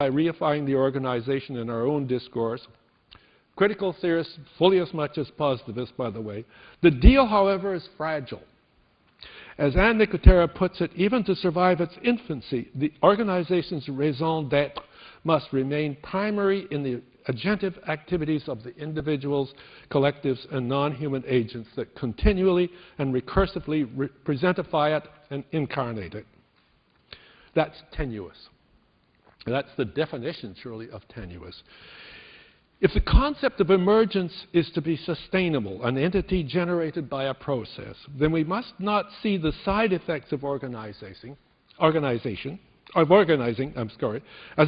by reifying the organization in our own discourse. Critical theorists fully as much as positivists, by the way. The deal, however, is fragile. As Anne Nicotera puts it, even to survive its infancy, the organization's raison d'etre must remain primary in the agentive activities of the individuals, collectives, and non-human agents that continually and recursively presentify it and incarnate it. That's tenuous. That's the definition, surely, of tenuous. If the concept of emergence is to be sustainable, an entity generated by a process, then we must not see the side effects of organizing, as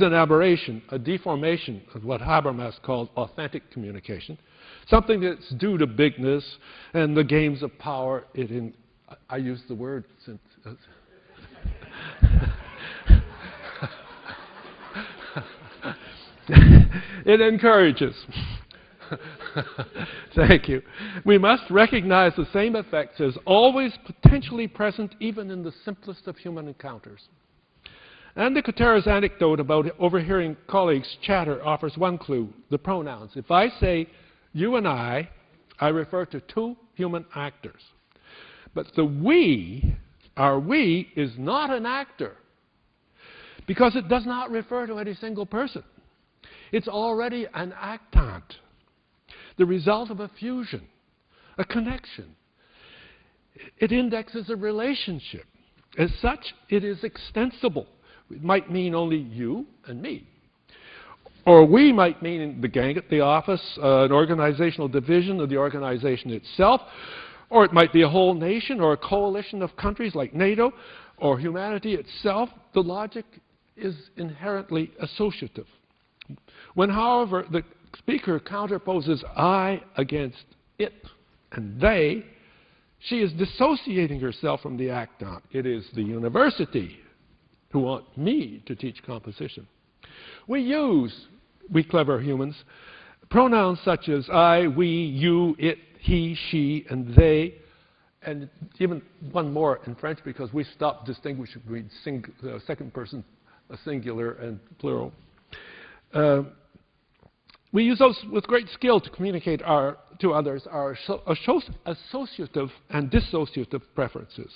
an aberration, a deformation of what Habermas called authentic communication, something that's due to bigness and the games of power I use the word since it encourages. Thank you. We must recognize the same effects as always potentially present even in the simplest of human encounters. And Nicotera's anecdote about overhearing colleagues chatter offers one clue, the pronouns. If I say you and I refer to two human actors. But the we, our we, is not an actor because it does not refer to any single person. It's already an actant, the result of a fusion, a connection. It indexes a relationship. As such, it is extensible. It might mean only you and me. Or we might mean the gang at the office, an organizational division of the organization itself. Or it might be a whole nation or a coalition of countries like NATO or humanity itself. The logic is inherently associative. When, however, the speaker counterposes I against it and they, she is dissociating herself from the actant. It is the university who want me to teach composition. We clever humans, pronouns such as I, we, you, it, he, she, and they, and even one more in French because we stopped distinguishing between second person, singular, and plural. We use those with great skill to communicate to others our associative and dissociative preferences.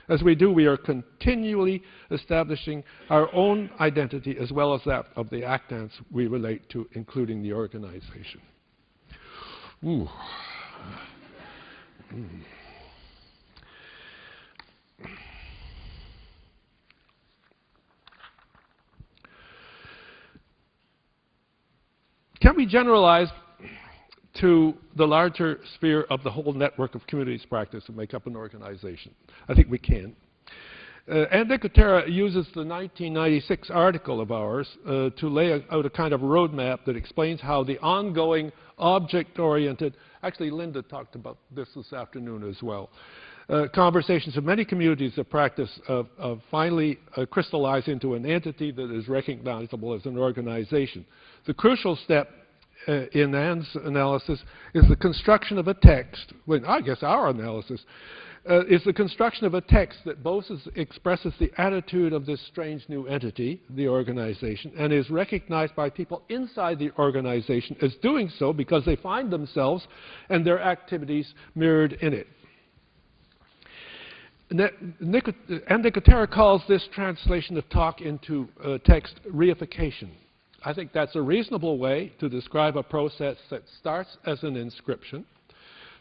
As we do, we are continually establishing our own identity as well as that of the actants we relate to, including the organization. Ooh. Can we generalize to the larger sphere of the whole network of communities practice that make up an organization? I think we can. Anne Nicotera uses the 1996 article of ours to lay out a kind of roadmap that explains how the ongoing object-oriented, actually Linda talked about this afternoon as well, conversations of many communities of practice of finally crystallize into an entity that is recognizable as an organization. The crucial step in Anne's analysis is the construction of a text. Well, I guess our analysis is the construction of a text that both expresses the attitude of this strange new entity, the organization, and is recognized by people inside the organization as doing so because they find themselves and their activities mirrored in it. Anne Nicotera calls this translation of talk into text reification. I think that's a reasonable way to describe a process that starts as an inscription,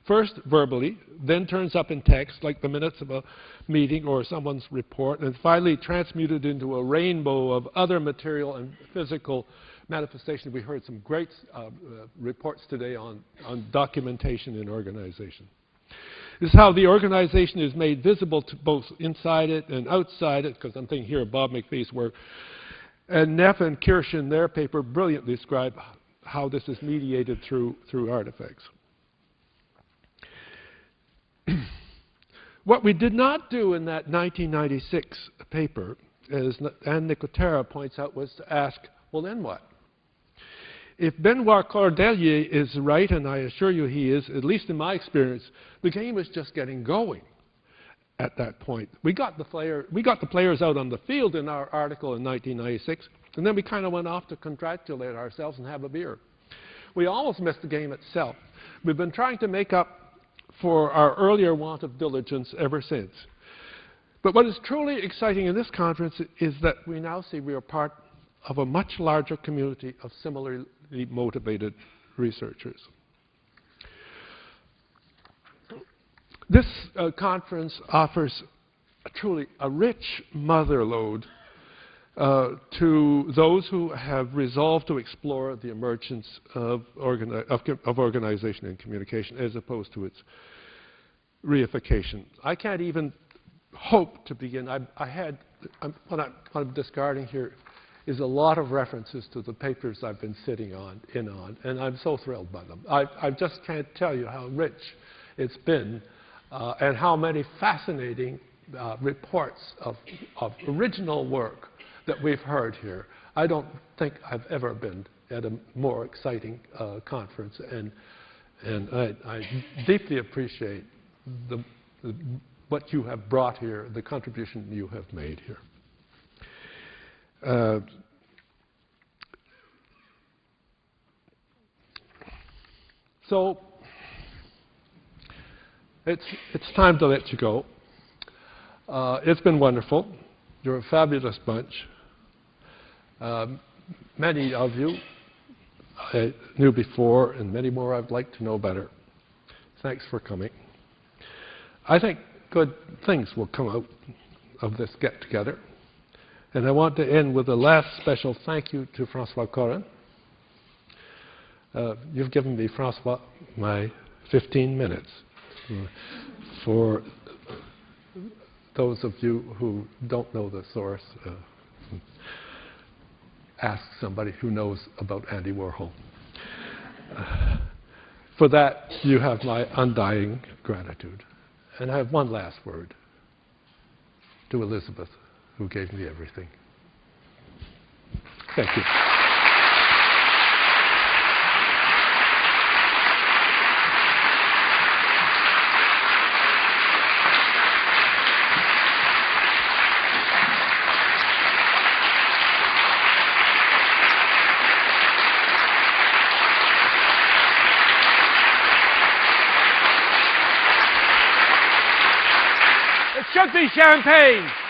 first verbally, then turns up in text, like the minutes of a meeting or someone's report, and finally transmuted into a rainbow of other material and physical manifestations. We heard some great reports today on documentation in organization. This is how the organization is made visible to both inside it and outside it, because I'm thinking here of Bob McPhee's work. And Neff and Kirsch in their paper brilliantly describe how this is mediated through artifacts. What we did not do in that 1996 paper, as Anne Nicotera points out, was to ask, well, then what? If Benoit Cordelier is right, and I assure you he is, at least in my experience, the game is just getting going at that point. We got the players out on the field in our article in 1996, And then we kind of went off to congratulate ourselves and have a beer. We almost missed the game itself. We've been trying to make up for our earlier want of diligence ever since. But what is truly exciting in this conference is that we now see we are part of a much larger community of similarly motivated researchers. This conference offers truly a rich motherlode to those who have resolved to explore the emergence of organization and communication as opposed to its reification. I can't even hope to begin. What I'm discarding here is a lot of references to the papers I've been sitting on, and I'm so thrilled by them. I just can't tell you how rich it's been and how many fascinating reports of original work that we've heard here. I don't think I've ever been at a more exciting conference, and I deeply appreciate what you have brought here, the contribution you have made here. So it's time to let you go. It's been wonderful. You're a fabulous bunch. Many of you I knew before, and many more I'd like to know better. Thanks for coming. I think good things will come out of this get-together. And I want to end with a last special thank you to François Corin. You've given me, François, my 15 minutes. For those of you who don't know the source, ask somebody who knows about Andy Warhol. For that, you have my undying gratitude. And I have one last word to Elizabeth, who gave me everything. Thank you. Should be champagne.